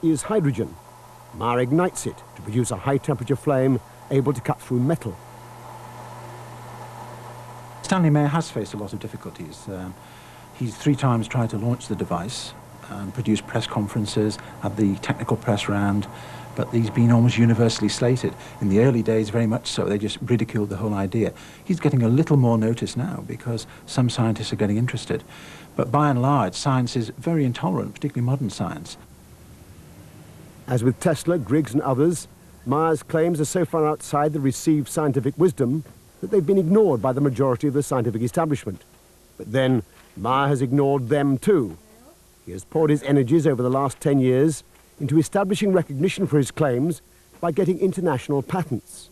is hydrogen. Meyer ignites it to produce a high-temperature flame able to cut through metal. Stanley Meyer has faced a lot of difficulties. He's 3 times tried to launch the device and produce press conferences, had the technical press round, but he's been almost universally slated. In the early days, very much so, they just ridiculed the whole idea. He's getting a little more notice now because some scientists are getting interested. But by and large, science is very intolerant, particularly modern science. As with Tesla, Griggs and others, Meyer's claims are so far outside the received scientific wisdom that they've been ignored by the majority of the scientific establishment. But then, Meyer has ignored them too. He has poured his energies over the last 10 years into establishing recognition for his claims by getting international patents.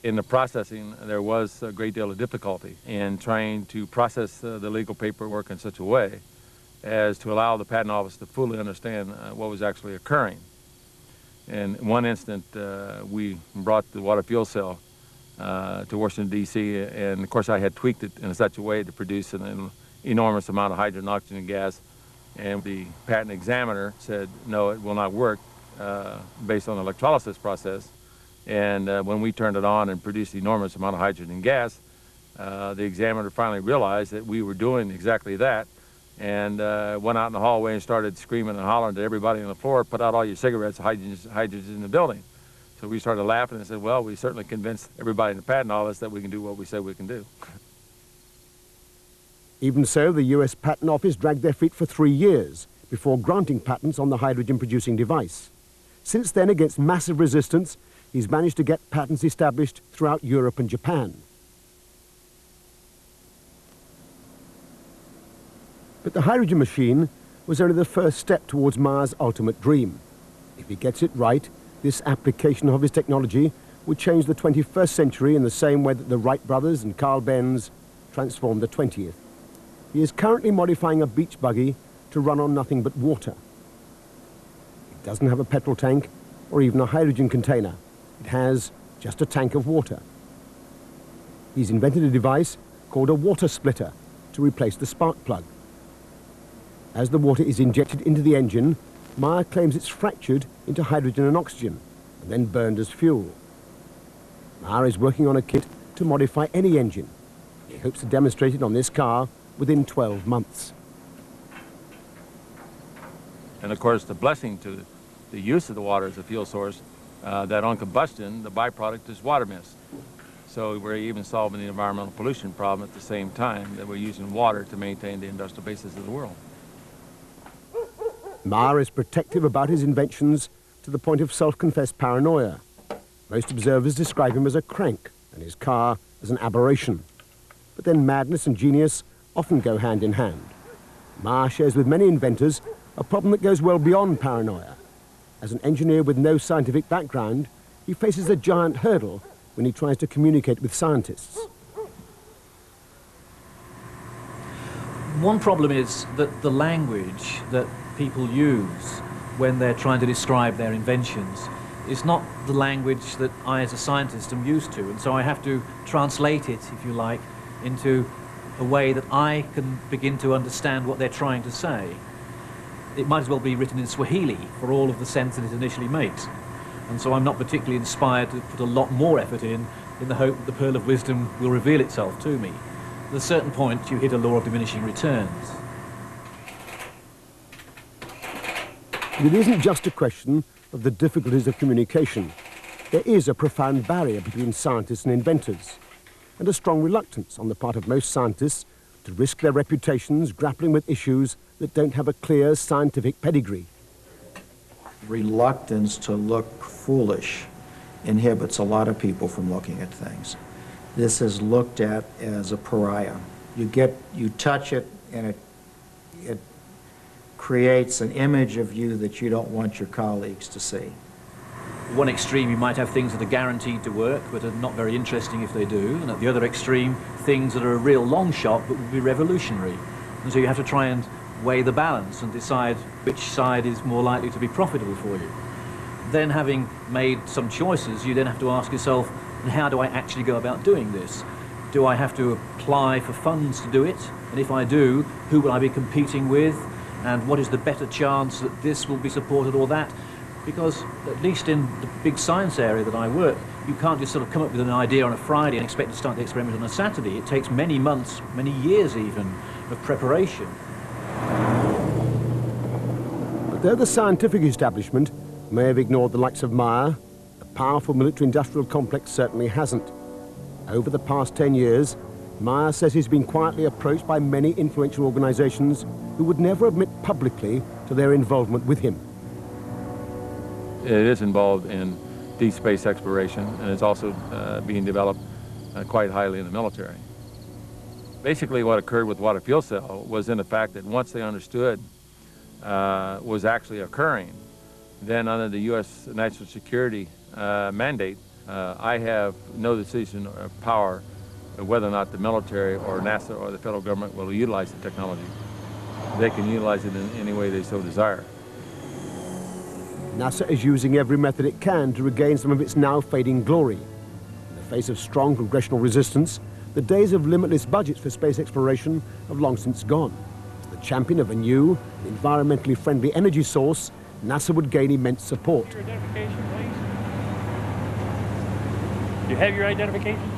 In the processing, there was a great deal of difficulty in trying to process the legal paperwork in such a way as to allow the patent office to fully understand what was actually occurring. In one instant, we brought the water fuel cell to Washington, D.C., and of course I had tweaked it in such a way to produce an enormous amount of hydrogen and oxygen gas, and the patent examiner said, no, it will not work based on the electrolysis process. And when we turned it on and produced an enormous amount of hydrogen and gas, the examiner finally realized that we were doing exactly that, and went out in the hallway and started screaming and hollering to everybody on the floor, put out all your cigarettes, hydrogen's in the building. So we started laughing and said, well, we certainly convinced everybody in the patent office that we can do what we said we can do. Even so, the US Patent Office dragged their feet for 3 years before granting patents on the hydrogen-producing device. Since then, against massive resistance, he's managed to get patents established throughout Europe and Japan. But the hydrogen machine was only the first step towards Meyer's ultimate dream. If he gets it right, this application of his technology would change the 21st century in the same way that the Wright brothers and Carl Benz transformed the 20th. He is currently modifying a beach buggy to run on nothing but water. It doesn't have a petrol tank or even a hydrogen container. It has just a tank of water. He's invented a device called a water splitter to replace the spark plug. As the water is injected into the engine, Meyer claims it's fractured into hydrogen and oxygen and then burned as fuel. Meyer is working on a kit to modify any engine. He hopes to demonstrate it on this car within 12 months. And of course, the blessing to the use of the water as a fuel source, that on combustion, the byproduct is water mist. So we're even solving the environmental pollution problem at the same time that we're using water to maintain the industrial basis of the world. Meyer is protective about his inventions to the point of self-confessed paranoia. Most observers describe him as a crank and his car as an aberration. But then madness and genius often go hand in hand. Meyer shares with many inventors a problem that goes well beyond paranoia. As an engineer with no scientific background, he faces a giant hurdle when he tries to communicate with scientists. One problem is that the language that people use when they're trying to describe their inventions is not the language that I as a scientist am used to, and so I have to translate it, if you like, into a way that I can begin to understand what they're trying to say. It might as well be written in Swahili for all of the sense that it initially makes. And so I'm not particularly inspired to put a lot more effort in the hope that the pearl of wisdom will reveal itself to me. At a certain point, you hit a law of diminishing returns. It isn't just a question of the difficulties of communication. There is a profound barrier between scientists and inventors, and a strong reluctance on the part of most scientists to risk their reputations grappling with issues that don't have a clear scientific pedigree. Reluctance to look foolish inhibits a lot of people from looking at things. This is looked at as a pariah. You touch it, and it creates an image of you that you don't want your colleagues to see. At one extreme, you might have things that are guaranteed to work, but are not very interesting if they do. And at the other extreme, things that are a real long shot, but would be revolutionary. And so you have to try and weigh the balance and decide which side is more likely to be profitable for you. Then, having made some choices, you then have to ask yourself, and how do I actually go about doing this? Do I have to apply for funds to do it? And if I do, who will I be competing with? and what is the better chance that this will be supported or that? Because at least in the big science area that I work, you can't just sort of come up with an idea on a Friday and expect to start the experiment on a Saturday. It takes many months, many years even, of preparation. But though the scientific establishment may have ignored the likes of Meyer, the powerful military-industrial complex certainly hasn't. Over the past 10 years, Meyer says he's been quietly approached by many influential organizations who would never admit publicly to their involvement with him. It is involved in deep space exploration, and it's also being developed quite highly in the military. Basically, what occurred with water fuel cell was in the fact that once they understood was actually occurring, then under the U.S. national security mandate, I have no decision or power of whether or not the military or NASA or the federal government will utilize the technology. They can utilize it in any way they so desire. NASA is using every method it can to regain some of its now fading glory. In the face of strong congressional resistance, the days of limitless budgets for space exploration have long since gone. As the champion of a new, environmentally friendly energy source, NASA would gain immense support. Your identification, please. You have your identification?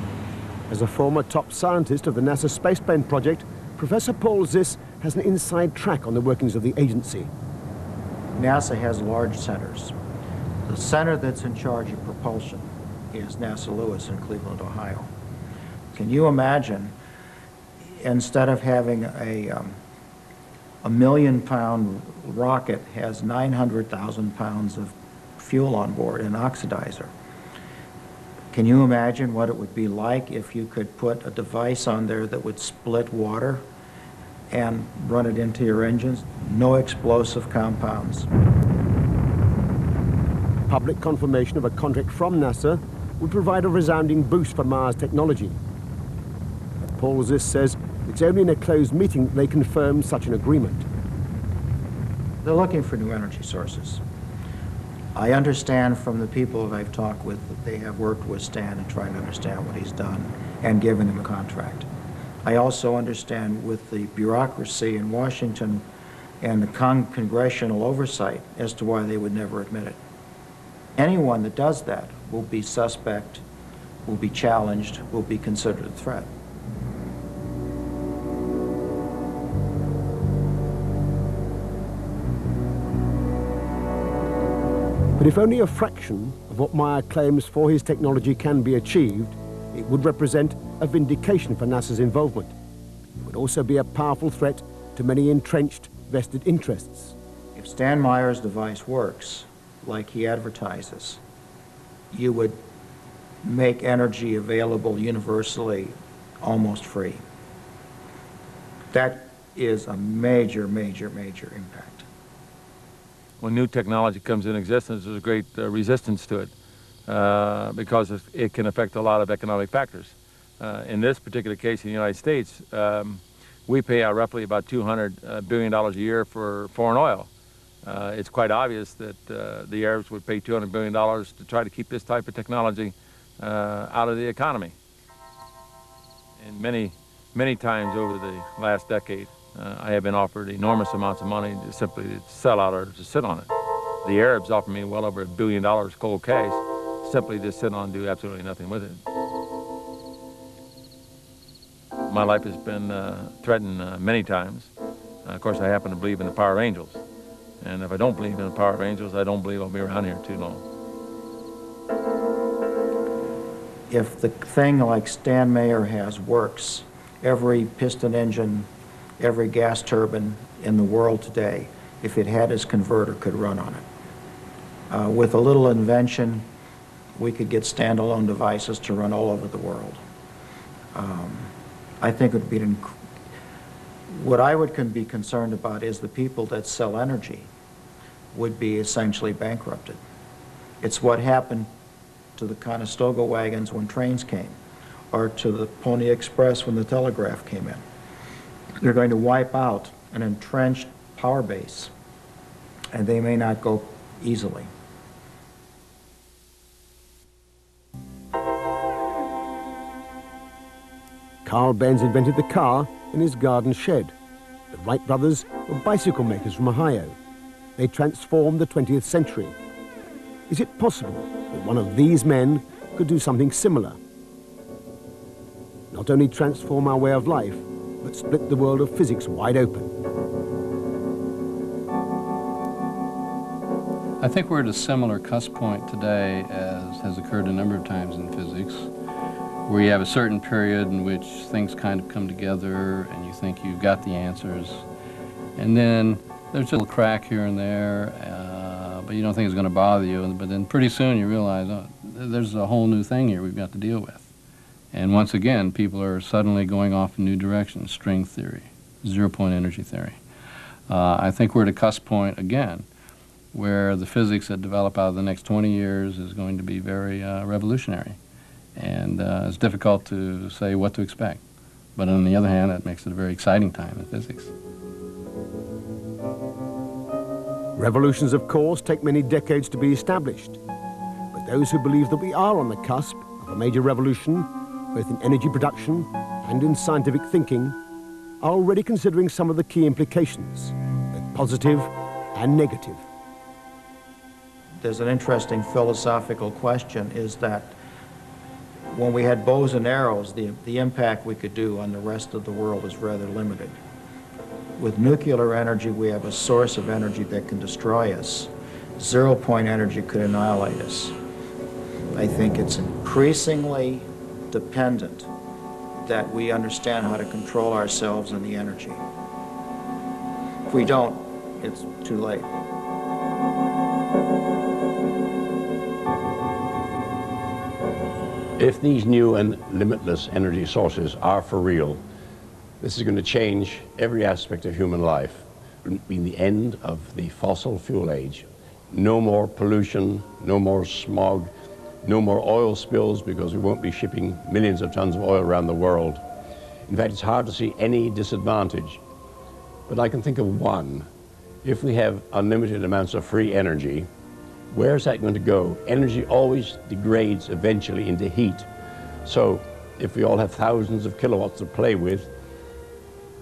As a former top scientist of the NASA Spaceplane project, Professor Paul Ziss has an inside track on the workings of the agency. NASA has large centers. The center that's in charge of propulsion is NASA Lewis in Cleveland, Ohio. Can you imagine, instead of having a million-pound rocket has 900,000 pounds of fuel on board, an oxidizer. Can you imagine what it would be like if you could put a device on there that would split water and run it into your engines? No explosive compounds. Public confirmation of a contract from NASA would provide a resounding boost for Mars technology. But Paul Ziss says it's only in a closed meeting that they confirm such an agreement. They're looking for new energy sources. I understand from the people that I've talked with that they have worked with Stan and tried to understand what he's done and given him a contract. I also understand with the bureaucracy in Washington and the congressional oversight as to why they would never admit it. Anyone that does that will be suspect, will be challenged, will be considered a threat. But if only a fraction of what Meyer claims for his technology can be achieved, it would represent a vindication for NASA's involvement. It would also be a powerful threat to many entrenched vested interests. If Stan Meyer's device works like he advertises, you would make energy available universally almost free. That is a major, major, major impact. When new technology comes in existence, there's a great resistance to it because it can affect a lot of economic factors. In this particular case in the United States, we pay out roughly about $200 billion a year for foreign oil. It's quite obvious that the Arabs would pay $200 billion to try to keep this type of technology out of the economy. And many times over the last decade, I have been offered enormous amounts of money to simply sell out or to sit on it. The Arabs offered me well over $1 billion cold cash, simply to sit on and do absolutely nothing with it. My life has been threatened many times. Of course, I happen to believe in the power of angels. And if I don't believe in the power of angels, I don't believe I'll be around here too long. If the thing like Stan Meyer has works, every piston engine, every gas turbine in the world today, if it had its converter, could run on it. With a little invention, we could get standalone devices to run all over the world. I think it would be what I would be concerned about is the people that sell energy would be essentially bankrupted. It's what happened to the Conestoga wagons when trains came, or to the Pony Express when the telegraph came in. They're going to wipe out an entrenched power base, and they may not go easily. Carl Benz invented the car in his garden shed. The Wright brothers were bicycle makers from Ohio. They transformed the 20th century. Is it possible that one of these men could do something similar? Not only transform our way of life, but split the world of physics wide open. I think we're at a similar cusp point today as has occurred a number of times in physics, where you have a certain period in which things kind of come together and you think you've got the answers. And then there's a little crack here and there, but you don't think it's going to bother you. But then pretty soon you realize, oh, there's a whole new thing here we've got to deal with. And once again, people are suddenly going off in new directions, string theory, zero-point energy theory. I think we're at a cusp point again, where the physics that develop out of the next 20 years is going to be very revolutionary. And it's difficult to say what to expect. But on the other hand, that makes it a very exciting time in physics. Revolutions, of course, take many decades to be established. But those who believe that we are on the cusp of a major revolution, both in energy production and in scientific thinking, are already considering some of the key implications, both positive and negative. There's an interesting philosophical question, is that when we had bows and arrows, the impact we could do on the rest of the world is rather limited. With nuclear energy, we have a source of energy that can destroy us. Zero-point energy could annihilate us. I think it's increasingly dependent that we understand how to control ourselves and the energy. If we don't, it's too late. If these new and limitless energy sources are for real, this is going to change every aspect of human life. It will be the end of the fossil fuel age. No more pollution, no more smog, no more oil spills, because we won't be shipping millions of tons of oil around the world. In fact, it's hard to see any disadvantage. But I can think of one. If we have unlimited amounts of free energy, where's that going to go? Energy always degrades eventually into heat. So if we all have thousands of kilowatts to play with,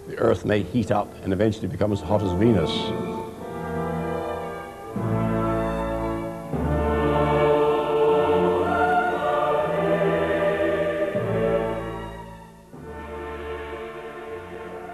the Earth may heat up and eventually become as hot as Venus.